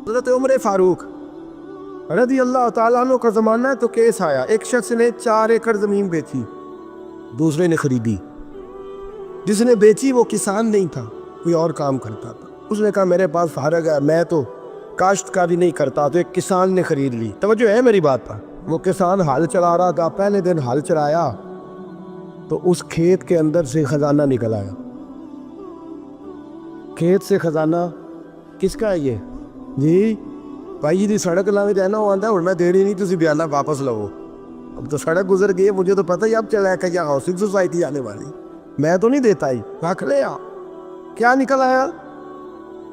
حضرت عمر فاروق رضی اللہ تعالیٰ عنہ کا زمانہ ہے تو کیس آیا، ایک شخص نے 4 ایکڑ زمین بیچی، دوسرے نے خریدی۔ جس نے بیچی وہ کسان نہیں تھا، کوئی اور کام کرتا تھا۔ اس نے کہا میرے پاس فارغ ہے، میں تو کاشتکاری نہیں کرتا، تو ایک کسان نے خرید لی۔ توجہ ہے میری بات پر؟ وہ کسان ہل چلا رہا تھا، پہلے دن ہل چلایا تو اس کھیت کے اندر سے خزانہ نکل آیا۔ کھیت سے خزانہ کس کا ہے یہ؟ جی بھائی جی سڑک لانگ جانا وہ آتا ہے اور میں دیری نہیں تسی بیانہ واپس لو۔ اب تو سڑک گزر گئی، مجھے تو پتہ ہی اب چلا ہے کہ یہ ہاؤسنگ سوسائٹی آنے والی، میں تو نہیں دیتا ہی، رکھ لے۔ کیا نکل آیا؟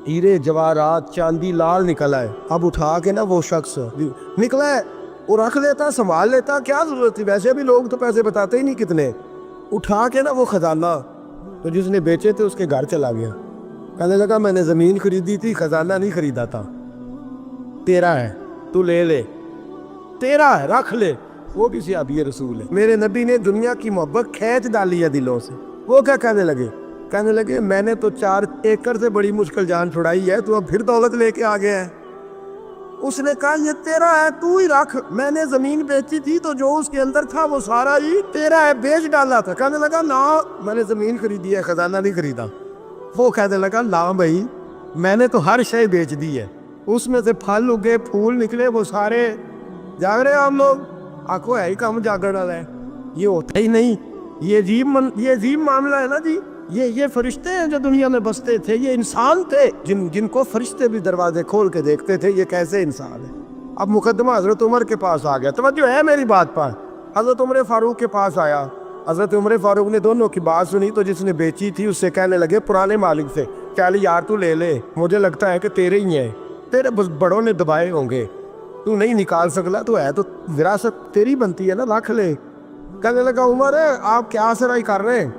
ہیرے جواہرات چاندی لال نکل آئے۔ اب اٹھا کے نا وہ شخص نکلا ہے وہ رکھ لیتا، سنبھال لیتا، کیا ضرورت تھی؟ ویسے بھی لوگ تو پیسے بتاتے ہی نہیں کتنے۔ اٹھا کے نا وہ خزانہ تو جس نے بیچے تھے اس کے گھر چلا گیا، کہنے لگا میں نے زمین خریدی تھی، خزانہ نہیں خریدا تھا، تیرا ہے، تو لے لے، تیرا ہے، رکھ لے۔ وہ بھی صحابی رسول ہے، میرے نبی نے دنیا کی محبت کھینچ ڈالی ہے دلوں سے۔ وہ کیا کہنے لگے؟ کہنے لگے میں نے تو 4 ایکڑ سے بڑی مشکل جان چھڑائی ہے، تو اب پھر دولت لے کے آ گیا ہے۔ اس نے کہا یہ تیرا ہے، تو ہی رکھ، میں نے زمین بیچی تھی تو جو اس کے اندر تھا وہ سارا ہی تیرا ہے، بیچ ڈالا تھا۔ کہنے لگا نا میں نے زمین خریدی ہے، خزانہ نہیں خریدا۔ وہ کہنے لگا لا بھائی میں نے تو ہر شے بیچ دی ہے، اس میں سے پھل اگے پھول نکلے وہ سارے۔ جاگ رہے ہم لوگ؟ آنکھوں ہے ہی کام جاگڑ والا ہے، یہ ہوتا ہی نہیں۔ یہ عجیب معاملہ ہے نا جی۔ یہ فرشتے ہیں جو دنیا میں بستے تھے، یہ انسان تھے جن کو فرشتے بھی دروازے کھول کے دیکھتے تھے یہ کیسے انسان ہے۔ اب مقدمہ حضرت عمر کے پاس آ گیا، توجہ ہے میری بات پر؟ حضرت عمر فاروق کے پاس آیا، حضرت عمر فاروق نے دونوں کی بات سنی تو جس نے بیچی تھی اس سے کہنے لگے پرانے مالک سے، چل یار تو لے لے، مجھے لگتا ہے کہ تیرے ہی ہیں، تیرے بڑوں نے دبائے ہوں گے، تو نہیں نکال سکلا، تو ہے تو وراثت تیری بنتی ہے نا، رکھ لے۔ کہنے لگا عمر آپ کیا سرائی کر رہے ہیں؟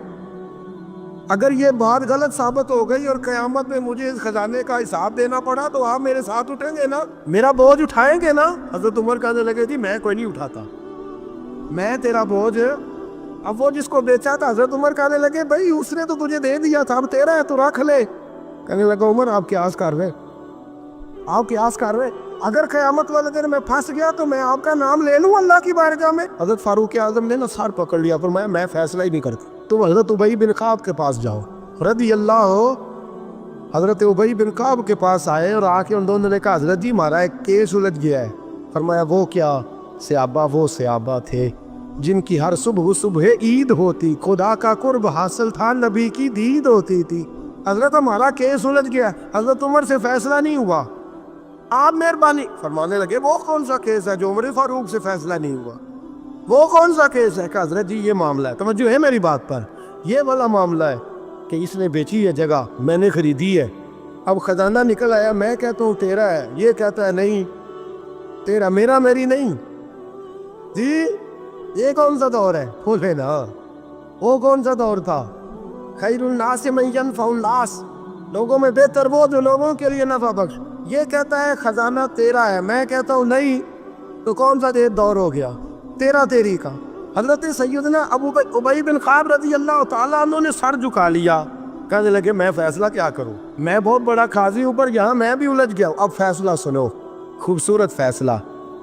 اگر یہ بات غلط ثابت ہو گئی اور قیامت میں مجھے اس خزانے کا حساب دینا پڑا تو آپ میرے ساتھ اٹھیں گے نا، میرا بوجھ اٹھائیں گے نا؟ حضرت عمر کہنے لگے جی میں کوئی نہیں اٹھاتا، میں تیرا بوجھ۔ اب وہ جس کو بیچا تھا حضرت عمر کہنے لگے بھائی اس نے تو تجھے دے دیا تھا، اب تیرا ہے تو رکھ لے۔ کہنے لگا عمر آپ قیاس کر رہے، آپ قیاس کر رہے، اگر قیامت والے دن میں پھنس گیا تو میں آپ کا نام لے لوں اللہ کی بارگاہ میں؟ حضرت فاروق اعظم نے نا سر پکڑ لیا، فرمایا میں فیصلہ ہی نہیں کرتا، تم حضرت ابی بن کعب کے پاس جاؤ رضی اللہ ہو۔ حضرت ابی بن کعب کے پاس آئے اور آ کے ان دونوں نے کہا حضرت جی ہمارا ایک کیس الجھ گیا ہے۔ فرمایا وہ کیا؟ صحابہ وہ صحابہ تھے جن کی ہر صبح عید ہوتی، خدا کا قرب حاصل تھا، نبی کی دید ہوتی تھی۔ حضرت ہمارا کیس الجھ گیا، حضرت عمر سے فیصلہ نہیں ہوا، آپ مہربانی فرمانے لگے وہ کون سا کیس ہے جو عمر فاروق سے فیصلہ نہیں ہوا؟ وہ کون سا کیس ہے؟ کہ حضرت جی یہ معاملہ ہے، توجہ ہے میری بات پر، یہ والا معاملہ ہے کہ اس نے بیچی ہے جگہ، میں نے خریدی ہے، اب خزانہ نکل آیا، میں کہتا ہوں تیرا ہے، یہ کہتا ہے نہیں تیرا، میرا میری نہیں۔ جی یہ کون سا دور ہے؟ بولے نا وہ کون سا دور تھا؟ خیر الناس من ینفع الناس، لوگوں میں بہتر وہ جو لوگوں کے لیے نفع بخش۔ یہ کہتا ہے خزانہ تیرا ہے، میں کہتا ہوں نہیں، تو کون سا دور ہو گیا؟ تیرا تیری کا۔ حضرت سیدنا ابی بن کعب رضی اللہ تعالیٰ عنہ نے سر جھکا لیا، کہنے لگے میں فیصلہ کیا کروں، میں بہت بڑا قاضی اوپر یہاں میں بھی الجھ گیا ہوں، اب فیصلہ سنو، خوبصورت فیصلہ۔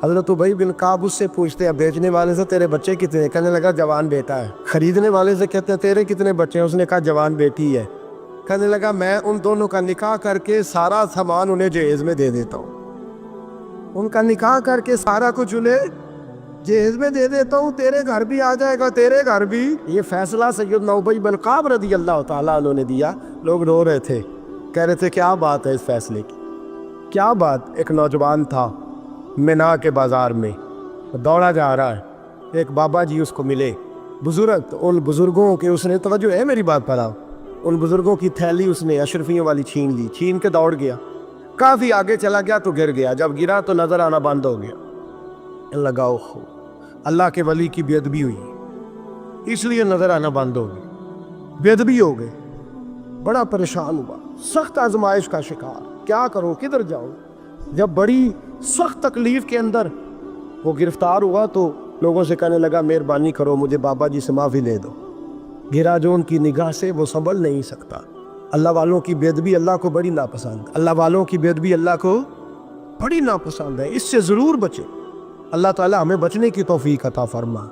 حضرت ابی بن کعب اس سے پوچھتے ہیں بیچنے والے سے تیرے بچے کتنے ہیں؟ کہنے لگا جوان بیٹا ہے۔ خریدنے والے سے کہتے ہیں تیرے کتنے بچے ہیں؟ اس نے کہا جوان بیٹی ہے۔ کہنے لگا میں ان دونوں کا نکاح کر کے سارا سامان انہیں جہیز میں دے دیتا ہوں، ان کا نکاح کر کے سارا کچھ انہیں جہیز میں دے دیتا ہوں، تیرے گھر بھی آ جائے گا، تیرے گھر بھی۔ یہ فیصلہ سیدنا ابی بن کعب رضی اللہ تعالیٰ عنہ نے دیا۔ لوگ رو رہے تھے، کہہ رہے تھے کیا بات ہے اس فیصلے کی، کیا بات؟ ایک نوجوان تھا مینا کے بازار میں دوڑا جا رہا ہے، ایک بابا جی اس کو ملے، بزرگ، ان بزرگوں کے اس نے، توجہ ہے میری بات پر، ان بزرگوں کی تھیلی اس نے اشرفیوں والی چھین لی، چھین کے دوڑ گیا، کافی آگے چلا گیا تو گر گیا، جب گرا تو نظر آنا بند ہو گیا، لگاؤ اللہ کے ولی کی بے ادبی ہوئی، اس لیے نظر آنا بند ہو گئی، بے ادبی ہو گئے، بڑا پریشان ہوا، سخت آزمائش کا شکار، کیا کروں کدھر جاؤں؟ جب بڑی سخت تکلیف کے اندر وہ گرفتار ہوا تو لوگوں سے کہنے لگا مہربانی کرو مجھے بابا جی سے معافی دے دو۔ گرا جو ان کی نگاہ سے وہ سنبھل نہیں سکتا۔ اللہ والوں کی بے ادبی اللہ کو بڑی ناپسند، اللہ والوں کی بے ادبی اللہ کو بڑی ناپسند ہے، اس سے ضرور بچے۔ اللہ تعالیٰ ہمیں بچنے کی توفیق عطا فرما۔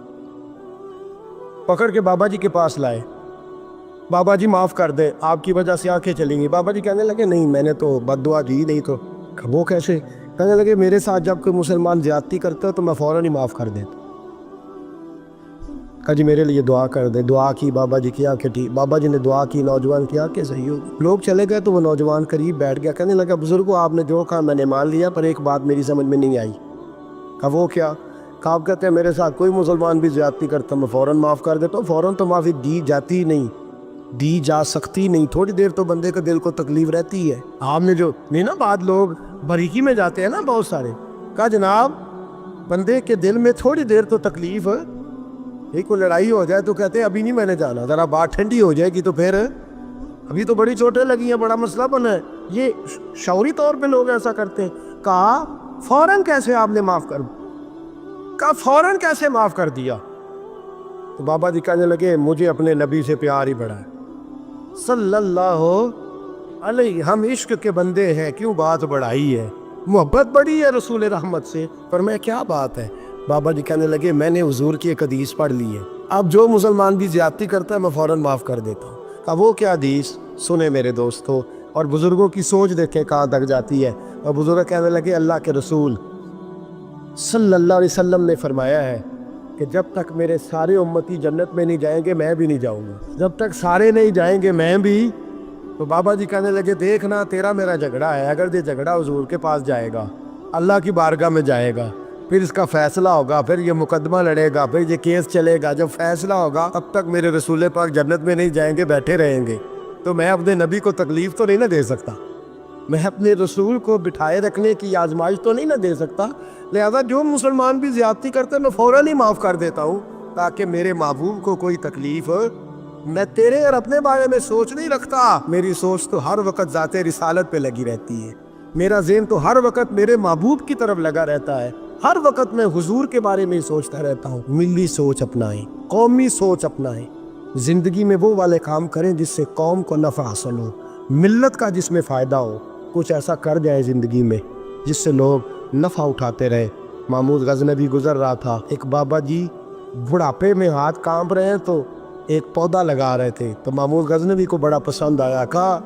پکڑ کے بابا جی کے پاس لائے، بابا جی معاف کر دے، آپ کی وجہ سے آنکھیں چلیں گی۔ بابا جی کہنے لگے نہیں، میں نے تو بد دعا دی نہیں، تو وہ کیسے؟ کہنے لگے میرے ساتھ جب کوئی مسلمان زیادتی کرتا ہے تو میں فوراً ہی معاف کر دیتا۔ کہا جی میرے لیے دعا کر دے۔ دعا کی، بابا جی کی آنکھیں ٹھیک، بابا جی نے دعا کی، نوجوان کی آنکھیں صحیح ہو گئی۔ لوگ چلے گئے تو وہ نوجوان قریب بیٹھ گیا، کہنے لگا بزرگوں آپ نے جو کہا میں نے مان لیا، پر ایک بات میری سمجھ میں نہیں آئی۔ کہا وہ کیا؟ کہا آپ کہتے ہیں میرے ساتھ کوئی مسلمان بھی زیادتی کرتا میں فوراً معاف کر دیتا ہوں۔ فوراً تو معافی دی جاتی نہیں، دی جا سکتی نہیں، تھوڑی دیر تو بندے کے دل کو تکلیف رہتی ہے۔ آپ نے جو نہیں نا، بعد لوگ بریکی میں جاتے ہیں نا بہت سارے۔ کہا جناب بندے کے دل میں تھوڑی دیر تو تکلیف ہے، ایک کو لڑائی ہو جائے تو کہتے ہیں ابھی نہیں میں نے جانا، ذرا بات ٹھنڈی ہو جائے گی تو پھر ابھی تو بڑی چوٹیں لگی ہیں، بڑا مسئلہ بنا ہے۔ یہ شعوری طور پہ لوگ ایسا کرتے ہیں۔ کہا فوراً کیسے آپ نے معاف کر، کہا فوراً کیسے معاف کر دیا؟ تو بابا جی کہنے لگے مجھے اپنے نبی سے پیار ہی بڑا ہے صلی اللہ علیہ، ہم عشق کے بندے ہیں، کیوں بات بڑھائی ہے، محبت بڑی ہے رسول رحمت سے۔ پر میں کیا بات ہے؟ بابا جی کہنے لگے میں نے حضور کی ایک حدیث پڑھ لی ہے، اب جو مسلمان بھی زیادتی کرتا ہے میں فوراً معاف کر دیتا ہوں۔ کہا وہ کیا حدیث؟ سنیں میرے دوستو، اور بزرگوں کی سوچ دیکھیں کہاں تک جاتی ہے۔ اور بزرگ کہنے لگے اللہ کے رسول صلی اللہ علیہ وسلم نے فرمایا ہے کہ جب تک میرے سارے امتی جنت میں نہیں جائیں گے میں بھی نہیں جاؤں گا، جب تک سارے نہیں جائیں گے میں بھی۔ تو بابا جی کہنے لگے دیکھنا تیرا میرا جھگڑا ہے، اگر یہ جھگڑا حضور کے پاس جائے گا، اللہ کی بارگاہ میں جائے گا، پھر اس کا فیصلہ ہوگا، پھر یہ مقدمہ لڑے گا، پھر یہ کیس چلے گا، جب فیصلہ ہوگا تب تک میرے رسول پاک جنت میں نہیں جائیں گے، بیٹھے رہیں گے، تو میں اپنے نبی کو تکلیف تو نہیں نہ دے سکتا، میں اپنے رسول کو بٹھائے رکھنے کی آزمائش تو نہیں نہ دے سکتا، لہذا جو مسلمان بھی زیادتی کرتے ہیں میں فوراً ہی معاف کر دیتا ہوں تاکہ میرے محبوب کو کوئی تکلیف۔ میں تیرے اور اپنے بارے میں سوچ نہیں رکھتا، میری سوچ تو ہر وقت ذات رسالت پہ لگی رہتی ہے، میرا ذہن تو ہر وقت میرے محبوب کی طرف لگا رہتا ہے، ہر وقت میں حضور کے بارے میں سوچتا رہتا ہوں۔ ملی سوچ اپنائیں، قومی سوچ اپنائیں، زندگی میں وہ والے کام کریں جس سے قوم کو نفع حاصل ہو، ملت کا جس میں فائدہ ہو، کچھ ایسا کر جائے زندگی میں جس سے لوگ نفع اٹھاتے رہے۔ محمود غزنوی گزر رہا تھا، ایک بابا جی بڑھاپے میں ہاتھ کانپ رہے ہیں تو ایک پودا لگا رہے تھے، تو محمود غزنوی کو بڑا پسند آیا، کہا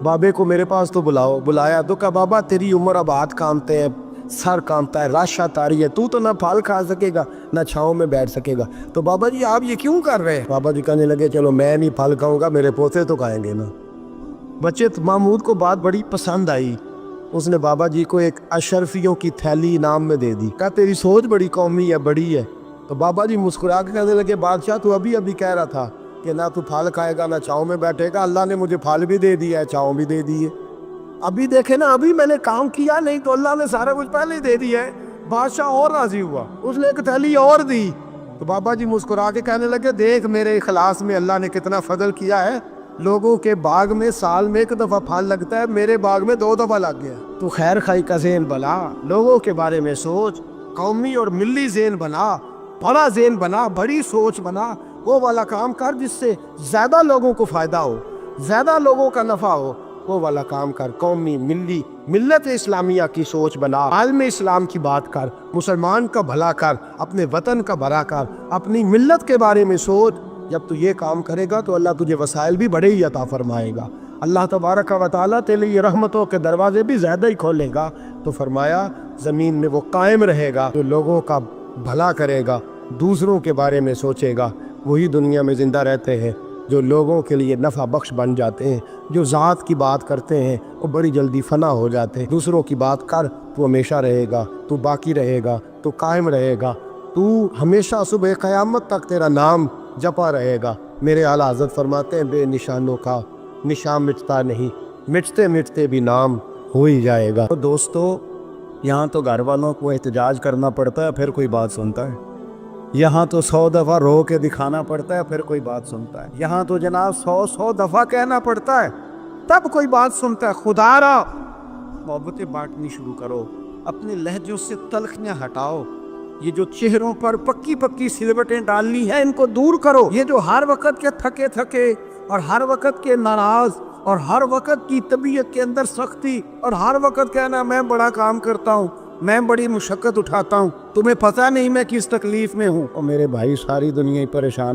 بابے کو میرے پاس تو بلاؤ۔ بلایا تو کہا بابا تیری عمر اب ہاتھ کانپتے ہیں، سر کانپتا ہے، راشا تاری ہے، تو نہ پھل کھا سکے گا نہ چھاؤں میں بیٹھ سکے گا، تو بابا جی آپ یہ کیوں کر رہے ہیں؟ بابا جی کہنے لگے چلو میں نہیں پھل کھاؤں گا، میرے پوتے تو کھائیں گے نا۔ بچے محمود کو بات بڑی پسند آئی، اس نے بابا جی کو ایک اشرفیوں کی تھیلی انعام میں دے دی، کہا تیری سوچ بڑی قومی ہے، بڑی ہے۔ تو بابا جی مسکرا کے کہنے لگے بادشاہ تو ابھی کہہ رہا تھا کہ نہ تو پھل کھائے گا نہ چھاؤں میں بیٹھے گا، اللہ نے مجھے پھل بھی دے دیا ہے، چھاؤں بھی دے دی ہے، ابھی دیکھے نا، ابھی میں نے کام کیا نہیں تو اللہ نے سارا کچھ پہلے ہی دے دیا ہے۔ بادشاہ اور راضی ہوا، اس نے ایک تھیلی اور دی، تو بابا جی مسکرا کے کہنے لگے دیکھ میرے اخلاص میں اللہ نے کتنا فضل کیا ہے، لوگوں کے باغ میں سال میں ایک دفعہ پھل لگتا ہے، میرے باغ میں 2 دفعہ لگ گیا۔ تو خیر خائی کا ذہن بنا، لوگوں کے بارے میں سوچ، قومی اور ملی ذہن بنا، بڑا ذہن بنا، بڑی سوچ بنا، وہ والا کام کر جس سے زیادہ لوگوں کو فائدہ ہو، زیادہ لوگوں کا نفع ہو، وہ والا کام کر، قومی ملی ملت اسلامیہ کی سوچ بنا، عالم اسلام کی بات کر، مسلمان کا بھلا کر، اپنے وطن کا بھلا کر، اپنی ملت کے بارے میں سوچ۔ جب تو یہ کام کرے گا تو اللہ تجھے وسائل بھی بڑے ہی عطا فرمائے گا، اللہ تبارک و تعالیٰ تیرے لیے رحمتوں کے دروازے بھی زیادہ ہی کھولے گا۔ تو فرمایا زمین میں وہ قائم رہے گا جو لوگوں کا بھلا کرے گا، دوسروں کے بارے میں سوچے گا، وہی دنیا میں زندہ رہتے ہیں، جو لوگوں کے لیے نفع بخش بن جاتے ہیں، جو ذات کی بات کرتے ہیں وہ بڑی جلدی فنا ہو جاتے ہیں۔ دوسروں کی بات کر، تو ہمیشہ رہے گا، تو باقی رہے گا، تو قائم رہے گا، تو ہمیشہ صبح قیامت تک تیرا نام جپا رہے گا۔ میرے اعلیٰ حضرت فرماتے ہیں بے نشانوں کا نشان مٹتا نہیں، مٹتے مٹتے بھی نام ہو ہی جائے گا۔ تو دوستو یہاں تو گھر والوں کو احتجاج کرنا پڑتا ہے پھر کوئی بات سنتا ہے، یہاں تو 100 دفعہ رو کے دکھانا پڑتا ہے پھر کوئی بات سنتا ہے، یہاں تو جناب 100 دفعہ کہنا پڑتا ہے تب کوئی بات سنتا ہے۔ خدا را محبتیں بانٹنی شروع کرو، اپنے لہجوں سے تلخیاں ہٹاؤ، یہ جو چہروں پر پکی پکی سلوٹیں ڈالنی ہیں ان کو دور کرو، یہ جو ہر وقت کے تھکے اور ہر وقت کے ناراض اور ہر وقت کی طبیعت کے اندر سختی، اور ہر وقت کہنا میں بڑا کام کرتا ہوں، میں بڑی مشقت اٹھاتا ہوں، تمہیں پتہ نہیں میں کس تکلیف میں ہوں۔ اور میرے بھائی ساری دنیا ہی پریشان